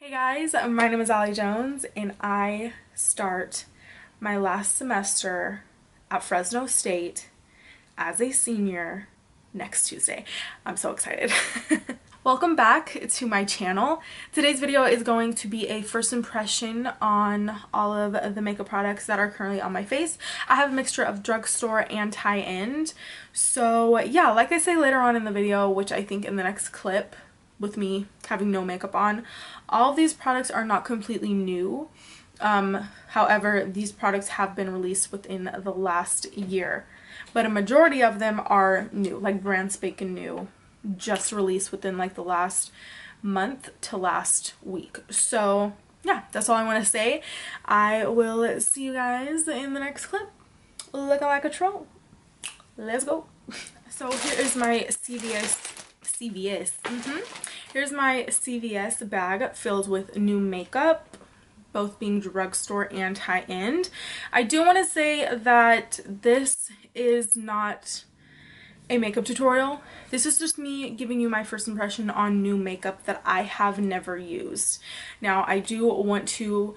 Hey guys, my name is AllieJones and I start my last semester at Fresno State as a senior next Tuesday. I'm so excited. Welcome back to my channel. Today's video is going to be a first impression on all of the makeup products that are currently on my face. I have a mixture of drugstore and high-end. So yeah, like I say later on in the video, which I think in the next clip, with me having no makeup on, all of these products are not completely new. However, these products have been released within the last year, but a majority of them are new, like brand spanking new, just released within like the last month to last week. So yeah, that's all I want to say. I will see you guys in the next clip looking like a troll. Let's go. So here is my CVS. Here's my CVS bag filled with new makeup, both being drugstore and high-end. I do want to say that this is not a makeup tutorial. This is just me giving you my first impression on new makeup that I have never used. Now, I do want to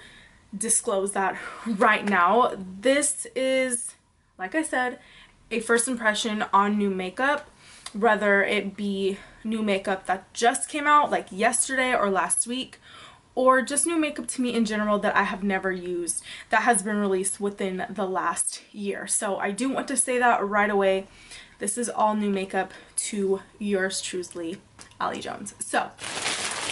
disclose that right now. This is, like I said, a first impression on new makeup, whether it be new makeup that just came out like yesterday or last week, or just new makeup to me in general that I have never used that has been released within the last year. So I do want to say that right away. This is all new makeup to yours truly, AllieJones. So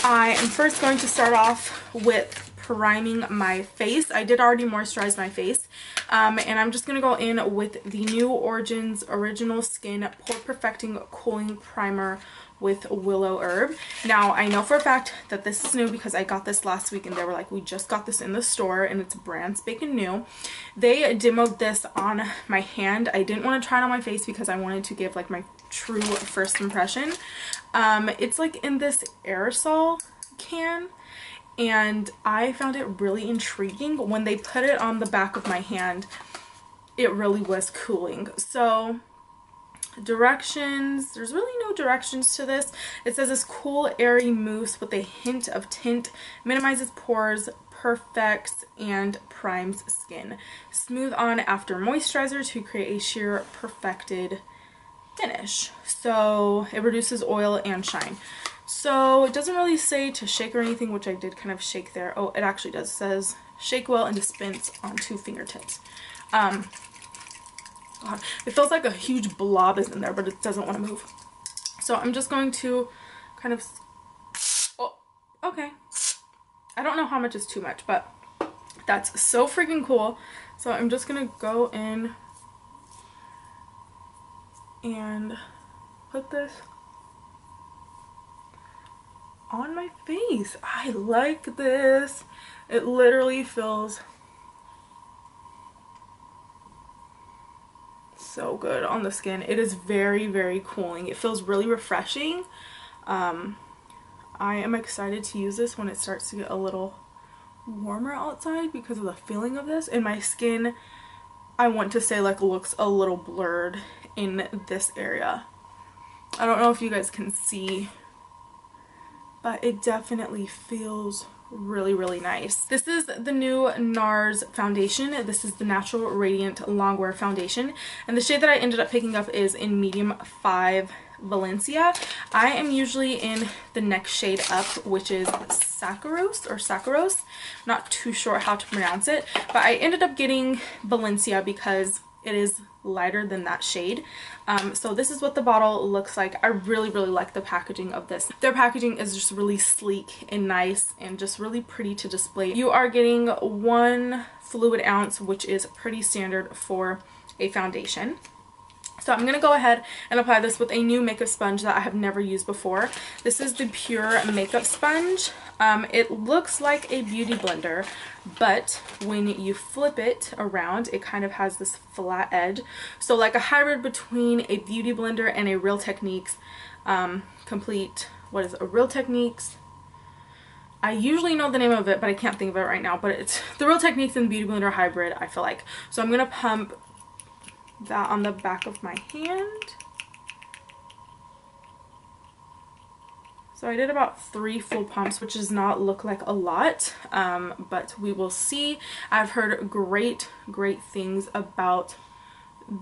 I am first going to start off with priming my face. I did already moisturize my face, and I'm just going to go in with the New Origins Original Skin Pore Perfecting Cooling Primer with Willowherb. Now, I know for a fact that this is new because I got this last week and they were like, we just got this in the store and it's brand spanking new. They demoed this on my hand. I didn't want to try it on my face because I wanted to give like my true first impression. It's like in this aerosol can, and I found it really intriguing. When they put it on the back of my hand, it really was cooling. So directions, there's really no directions to this. It says this cool airy mousse with a hint of tint, minimizes pores, perfects and primes skin, smooth on after moisturizer to create a sheer perfected finish. So it reduces oil and shine. So it doesn't really say to shake or anything, which I did kind of shake there. Oh, it actually does. It says shake well and dispense on 2 fingertips. God, it feels like a huge blob is in there, but it doesn't want to move. So I'm just going to kind of, oh, okay. I don't know how much is too much, but that's so freaking cool. So I'm just going to go in and put this on my face. I like this. It literally feels so good on the skin. It is very, very cooling. It feels really refreshing. I am excited to use this when it starts to get a little warmer outside because of the feeling of this. And my skin, I want to say, like, looks a little blurred in this area. I don't know if you guys can see, but it definitely feels really, really nice. This is the new NARS foundation. This is the Natural Radiant Longwear foundation, and the shade that I ended up picking up is in medium 5 Valencia. I am usually in the next shade up, which is Saccharos. Not too sure how to pronounce it, but I ended up getting Valencia because it is lighter than that shade. So this is what the bottle looks like. I really, really like the packaging of this. Their packaging is just really sleek and nice and just really pretty to display. You are getting 1 fluid ounce, which is pretty standard for a foundation. So I'm going to go ahead and apply this with a new makeup sponge that I have never used before. This is the Pure makeup sponge. It looks like a beauty blender, but when you flip it around, it kind of has this flat edge. So like a hybrid between a beauty blender and a Real Techniques Real Techniques. I usually know the name of it, but I can't think of it right now. But it's the Real Techniques and Beauty Blender hybrid, I feel like. So I'm going to pump that on the back of my hand. So I did about 3 full pumps, which does not look like a lot, but we will see. I've heard great things about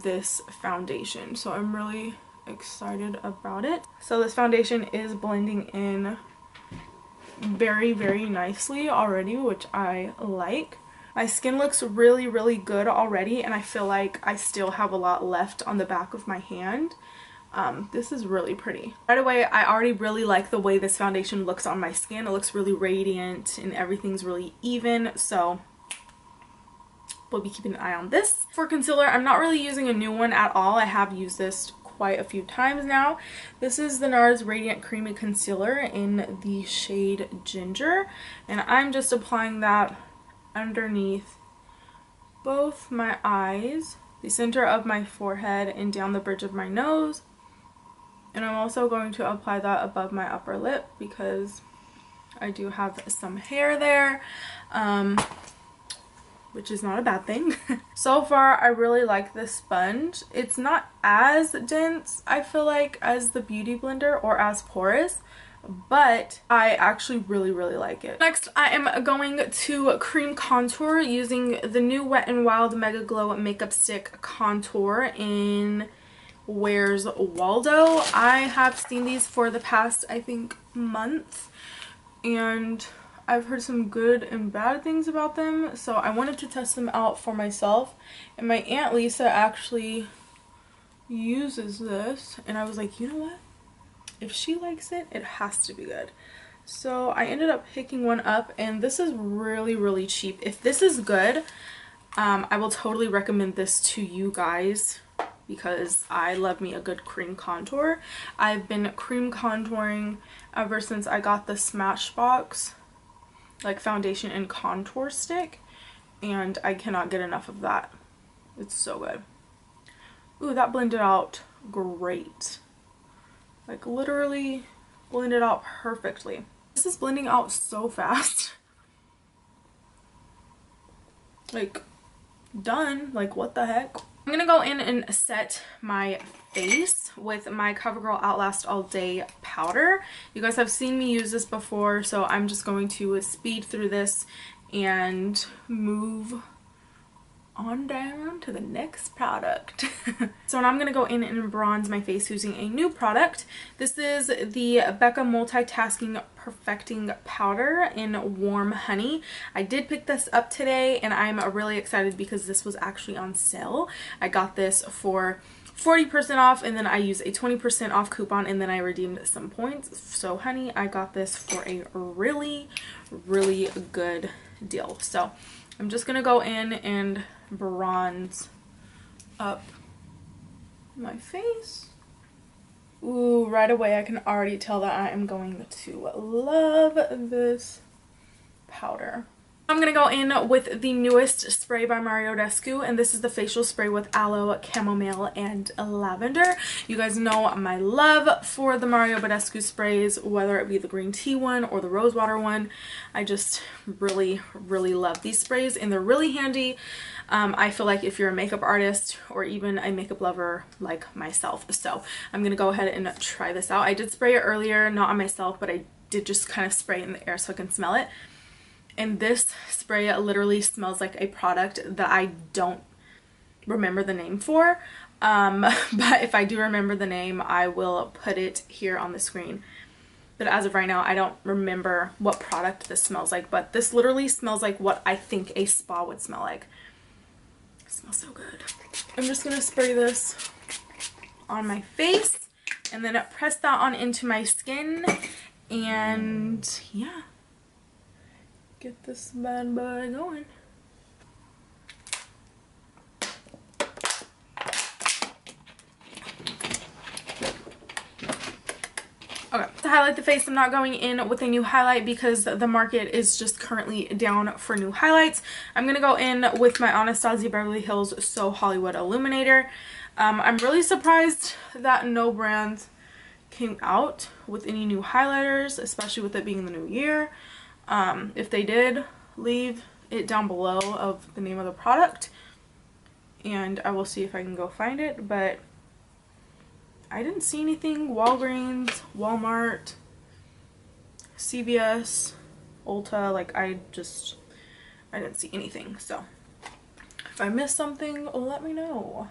this foundation, so I'm really excited about it. So this foundation is blending in very nicely already, which I like. My skin looks really good already, and I feel like I still have a lot left on the back of my hand. This is really pretty. Right away, I already really like the way this foundation looks on my skin. It looks really radiant and everything's really even, so we'll be keeping an eye on this. For concealer, I'm not really using a new one at all. I have used this quite a few times now. This is the NARS Radiant Creamy Concealer in the shade Ginger, and I'm just applying that underneath both my eyes, the center of my forehead, and down the bridge of my nose. And I'm also going to apply that above my upper lip because I do have some hair there, which is not a bad thing. So far, I really like this sponge. It's not as dense, I feel like, as the Beauty Blender or as porous, but I actually really like it. Next, I am going to cream contour using the new Wet n Wild MegaGlo Makeup Stick Contour in Where's Waldo. I have seen these for the past, I think, month, and I've heard some good and bad things about them, so I wanted to test them out for myself. And my Aunt Lisa actually uses this, and I was like, you know what? If she likes it, it has to be good. So I ended up picking one up, and this is really cheap. If this is good, I will totally recommend this to you guys because I love me a good cream contour. I've been cream contouring ever since I got the Smashbox like foundation and contour stick, and I cannot get enough of that. It's so good. Ooh, that blended out great. Like literally blended out perfectly. This is blending out so fast. Like, done. Like, what the heck? I'm gonna go in and set my face with my CoverGirl Outlast All Day powder. You guys have seen me use this before, so I'm just going to speed through this and move on down to the next product. So now I'm going to go in and bronze my face using a new product. This is the BECCA Multitasking Perfecting Powder in Warm Honey. I did pick this up today, and I'm really excited because this was actually on sale. I got this for 40% off, and then I used a 20% off coupon, and then I redeemed some points. So honey, I got this for a really good deal. So I'm just gonna go in and bronze up my face. Ooh, right away I can already tell that I am going to love this powder. I'm going to go in with the newest spray by Bedescu, and this is the facial spray with Aloe, Chamomile, and Lavender. You guys know my love for the Bedescu sprays, whether it be the green tea one or the rosewater one. I just really love these sprays, and they're really handy. I feel like if you're a makeup artist or even a makeup lover like myself. So I'm going to go ahead and try this out. I did spray it earlier, not on myself, but I did just kind of spray it in the air so I can smell it. And this spray literally smells like a product that I don't remember the name for. But if I do remember the name, I will put it here on the screen. But as of right now, I don't remember what product this smells like. But this literally smells like what I think a spa would smell like. It smells so good. I'm just going to spray this on my face and then press that on into my skin. And yeah. Get this bad boy going. Okay, to highlight the face, I'm not going in with a new highlight because the market is just currently down for new highlights. I'm going to go in with my Anastasia Beverly Hills So Hollywood Illuminator. I'm really surprised that no brand came out with any new highlighters, especially with it being the new year. If they did, leave it down below of the name of the product and I will see if I can go find it, but I didn't see anything. Walgreens, Walmart, CVS, Ulta, like I didn't see anything. So if I missed something, let me know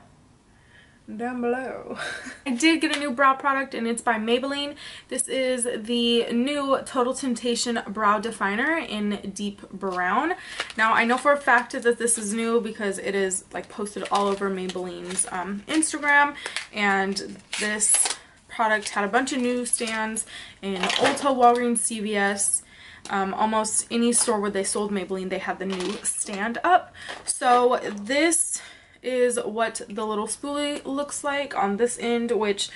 down below. I did get a new brow product and it's by Maybelline. This is the new Total Temptation Brow Definer in deep brown. Now I know for a fact that this is new because it is like posted all over Maybelline's Instagram, and this product had a bunch of newsstands in Ulta, Walgreens, CVS, almost any store where they sold Maybelline, they had the new stand up. So this is what the little spoolie looks like on this end, which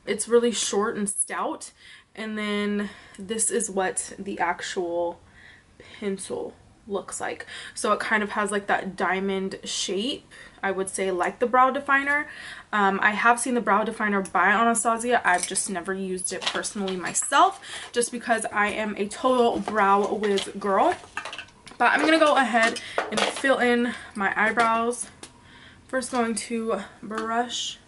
it's really short and stout, and then this is what the actual pencil looks like. So it kind of has like that diamond shape, I would say, like the brow definer. I have seen the brow definer by Anastasia. I've just never used it personally myself, just because I am a total brow wiz girl. But I'm gonna go ahead and fill in my eyebrows. First, going to brush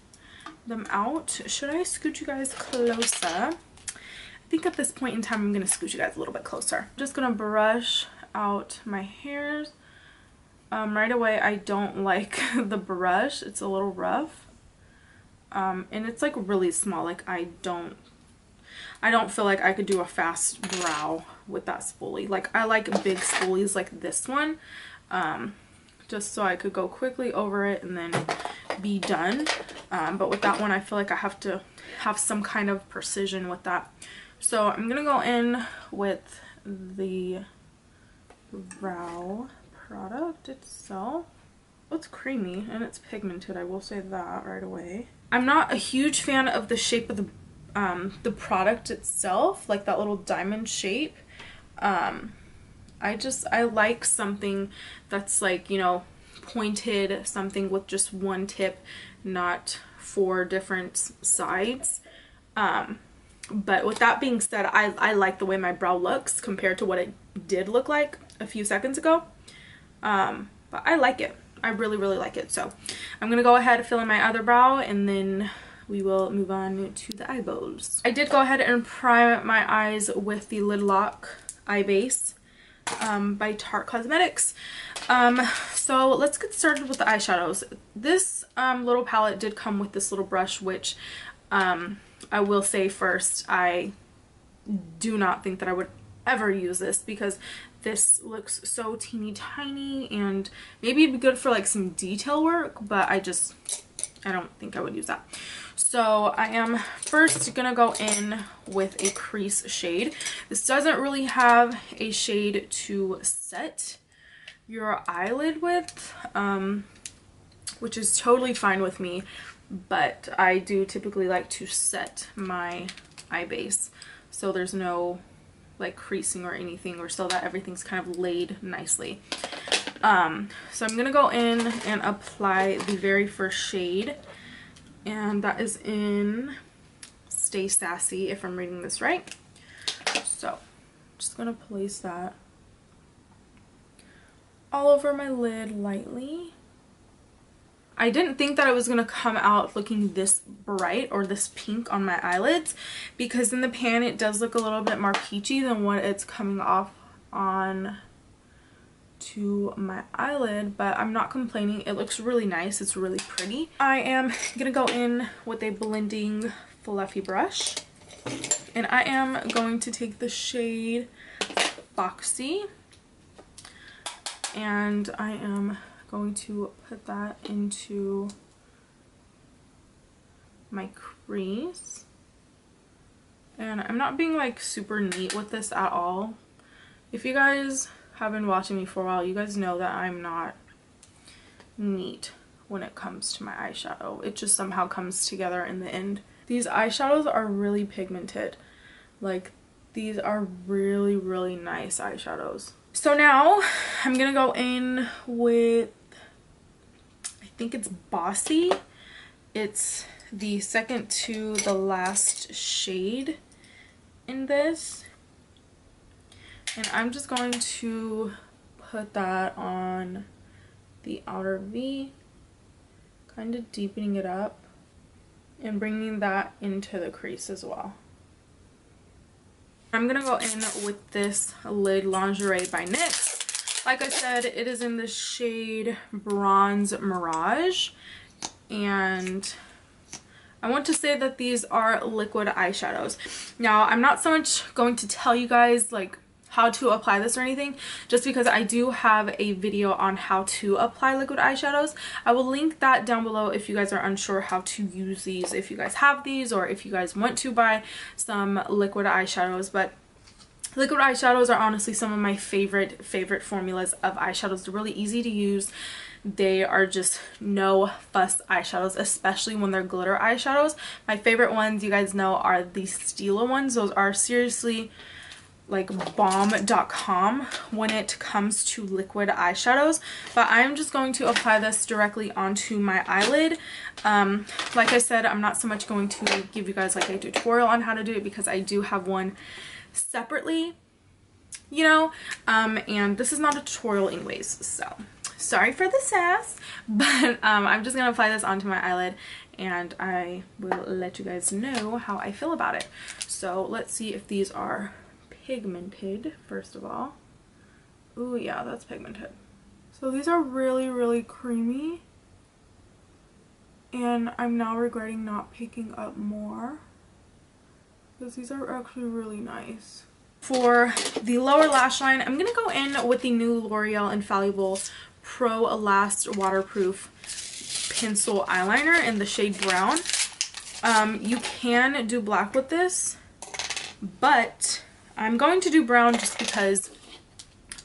them out. Should I scoot you guys closer? I think at this point in time I'm gonna scoot you guys a little bit closer. I'm just gonna brush out my hairs. Right away, I don't like the brush. It's a little rough. And it's like really small. Like I don't feel like I could do a fast brow with that spoolie. Like I like big spoolies like this one, just so I could go quickly over it and then be done. But with that one, I feel like I have to have some kind of precision with that. So I'm gonna go in with the brow product itself. It's creamy and it's pigmented, I will say that right away. I'm not a huge fan of the shape of the product itself, like that little diamond shape. I like something that's like, you know, pointed, something with just one tip, not 4 different sides. But with that being said, I like the way my brow looks compared to what it did look like a few seconds ago. But I like it. I really, really like it. So I'm going to go ahead and fill in my other brow, and then we will move on to the eyeballs. I did go ahead and prime my eyes with the Lid Lock Eye Base by Tarte Cosmetics. So let's get started with the eyeshadows. This little palette did come with this little brush, which I will say first, I do not think that I would ever use this because this looks so teeny tiny, and maybe it'd be good for like some detail work, but I don't think I would use that. So I am first gonna go in with a crease shade. This doesn't really have a shade to set your eyelid with, which is totally fine with me, but I do typically like to set my eye base so there's no like creasing or anything, or so that everything's kind of laid nicely. So I'm gonna go in and apply the very first shade, and that is in Stay Sassy, if I'm reading this right. So just gonna place that all over my lid lightly. I didn't think that it was going to come out looking this bright or this pink on my eyelids, because in the pan it does look a little bit more peachy than what it's coming off on to my eyelid, but I'm not complaining. It looks really nice. It's really pretty. I am going to go in with a blending fluffy brush, and I am going to take the shade Foxy, and I am going to put that into my crease. And I'm not being like super neat with this at all. If you guys have been watching me for a while, you guys know that I'm not neat when it comes to my eyeshadow. It just somehow comes together in the end. These eyeshadows are really pigmented. Like, these are really, really nice eyeshadows. So now I'm gonna go in with, I think it's Bossy. It's the second to the last shade in this. And I'm just going to put that on the outer V, kind of deepening it up and bringing that into the crease as well. I'm gonna go in with this lid Lingerie by NYX. Like I said, it is in the shade Bronze Mirage, and I want to say that these are liquid eyeshadows. Now, I'm not so much going to tell you guys like how to apply this or anything, just because I do have a video on how to apply liquid eyeshadows. I will link that down below if you guys are unsure how to use these, if you guys have these, or if you guys want to buy some liquid eyeshadows. But liquid eyeshadows are honestly some of my favorite formulas of eyeshadows. They're really easy to use. They are just no fuss eyeshadows, especially when they're glitter eyeshadows. My favorite ones, you guys know, are the Stila ones. Those are seriously like bomb.com when it comes to liquid eyeshadows. But I'm just going to apply this directly onto my eyelid. Like I said, I'm not so much going to give you guys like a tutorial on how to do it, because I do have one separately, you know, and this is not a tutorial anyways, so sorry for the sass. But I'm just gonna apply this onto my eyelid, and I will let you guys know how I feel about it. So let's see if these are pigmented first of all. Ooh, yeah, that's pigmented. So these are really creamy, and I'm now regretting not picking up more, because these are actually really nice. For the lower lash line, I'm gonna go in with the new L'Oreal Infallible Pro Last Waterproof Pencil Eyeliner in the shade Brown. You can do black with this, but I'm going to do brown just because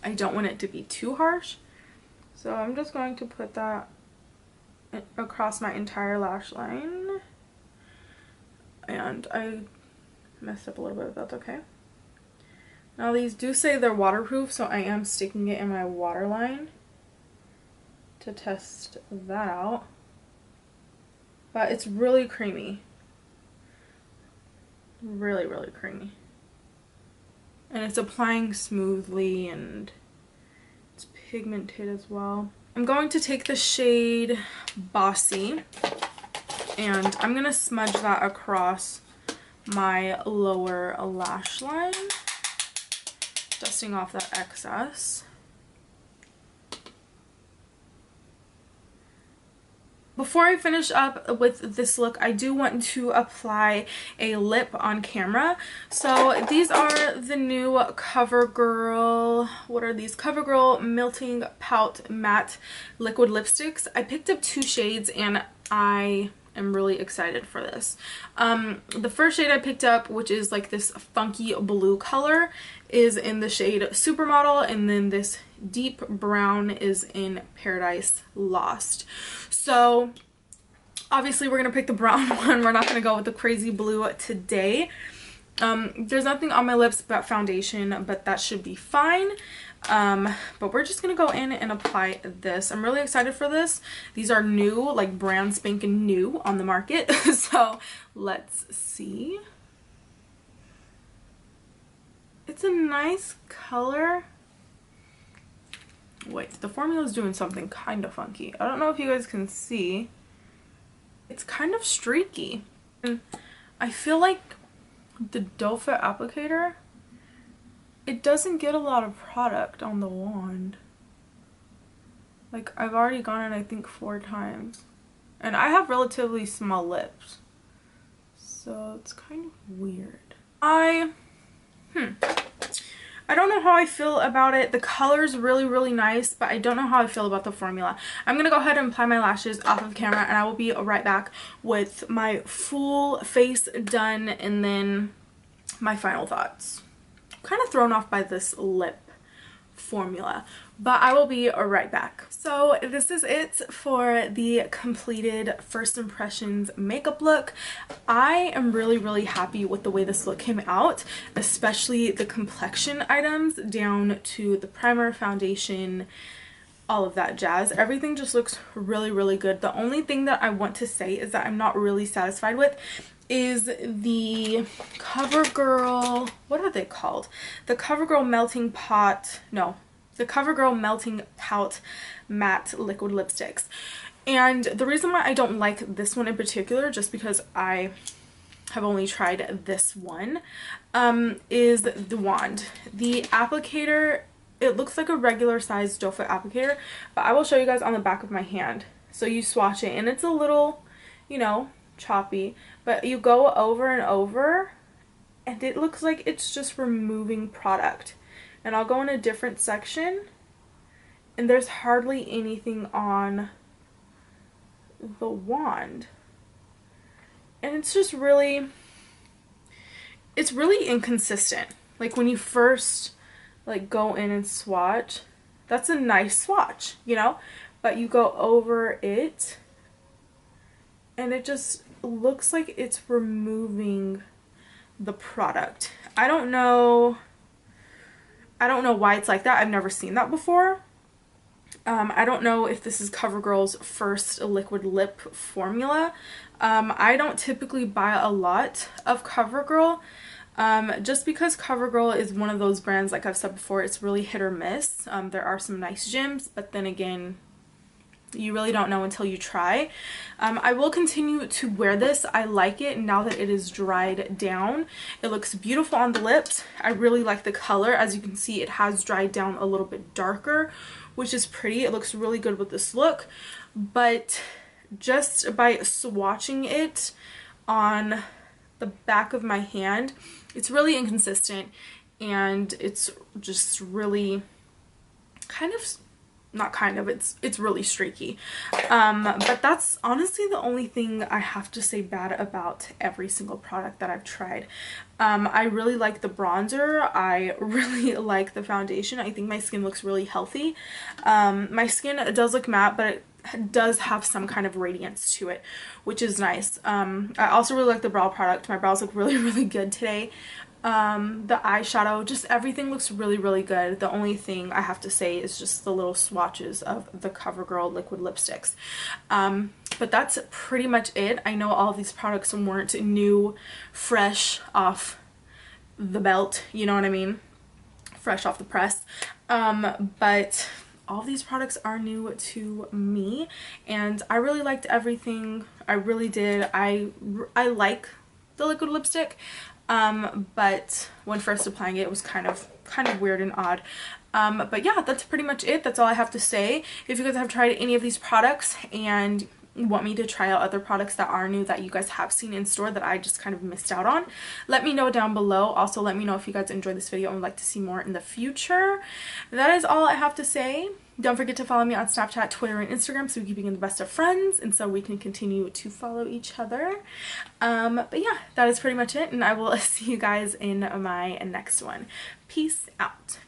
I don't want it to be too harsh. So I'm just going to put that across my entire lash line. And I messed up a little bit, but that's okay. Now these do say they're waterproof, so I am sticking it in my waterline to test that out. But it's really creamy. Really creamy. And it's applying smoothly, and it's pigmented as well. I'm going to take the shade Bossy, and I'm going to smudge that across my lower lash line, dusting off that excess. Before I finish up with this look, I do want to apply a lip on camera. So these are the new CoverGirl, what are these? CoverGirl Melting Pout Matte Liquid Lipsticks. I picked up 2 shades, and I am really excited for this. The first shade I picked up, which is like this funky blue color, is in the shade Supermodel, and then this deep brown is in Paradise Lost. So obviously we're gonna pick the brown one. We're not gonna go with the crazy blue today. There's nothing on my lips but foundation, but that should be fine. But we're just gonna go in and apply this. I'm really excited for this. These are new, like brand spanking new on the market. So let's see. It's a nice color. Wait, the formula is doing something kind of funky. I don't know if you guys can see. It's kind of streaky. And I feel like the doe foot applicator, it doesn't get a lot of product on the wand. Like, I've already gone in, I think, 4 times. And I have relatively small lips, so it's kind of weird. I don't know how I feel about it. The color's really nice, but I don't know how I feel about the formula. I'm gonna go ahead and apply my lashes off of camera, and I will be right back with my full face done and then my final thoughts. I'm kind of thrown off by this lip formula, but I will be right back. So this is it for the completed first impressions makeup look. I am really happy with the way this look came out, especially the complexion items down to the primer, foundation, all of that jazz. Everything just looks really good. The only thing that I want to say is that I'm not really satisfied with is the CoverGirl, what are they called? The CoverGirl Melting Pot, no, the CoverGirl Melting Pout Matte Liquid Lipsticks. And the reason why I don't like this one in particular, just because I have only tried this one, is the wand. The applicator, it looks like a regular sized doe foot applicator, but I will show you guys on the back of my hand. So you swatch it and it's a little, you know, choppy, but you go over and over and it looks like it's just removing product. And I'll go in a different section and there's hardly anything on the wand. And it's just really, it's really inconsistent. Like when you first like go in and swatch, that's a nice swatch, you know, but you go over it and it just looks like it's removing the product. I don't know why it's like that. I've never seen that before. I don't know if this is CoverGirl's first liquid lip formula. I don't typically buy a lot of CoverGirl, just because CoverGirl is one of those brands, like I've said before, it's really hit or miss. There are some nice gems, but then again, you really don't know until you try. I will continue to wear this. I like it now that it is dried down. It looks beautiful on the lips. I really like the color. As you can see, it has dried down a little bit darker, which is pretty. It looks really good with this look, but just by swatching it on the back of my hand, it's really inconsistent and it's just really it's really streaky. But that's honestly the only thing I have to say bad about every single product that I've tried. I really like the bronzer. I really like the foundation. I think my skin looks really healthy. My skin does look matte, but it does have some kind of radiance to it, which is nice. I also really like the brow product. My brows look really, really good today. The eyeshadow, just everything looks really, really good. The only thing I have to say is just the little swatches of the CoverGirl liquid lipsticks. But that's pretty much it. I know all of these products weren't new, fresh off the belt, you know what I mean? Fresh off the press. But all of these products are new to me and I really liked everything. I really did. I like the liquid lipstick. But when first applying it, it was kind of weird and odd. But yeah, that's pretty much it. That's all I have to say. If you guys have tried any of these products and want me to try out other products that are new that you guys have seen in store that I just kind of missed out on, let me know down below. Also, let me know if you guys enjoyed this video and would like to see more in the future. That is all I have to say. Don't forget to follow me on Snapchat, Twitter, and Instagram so we keep being the best of friends and so we can continue to follow each other. But yeah, that is pretty much it and I will see you guys in my next one. Peace out.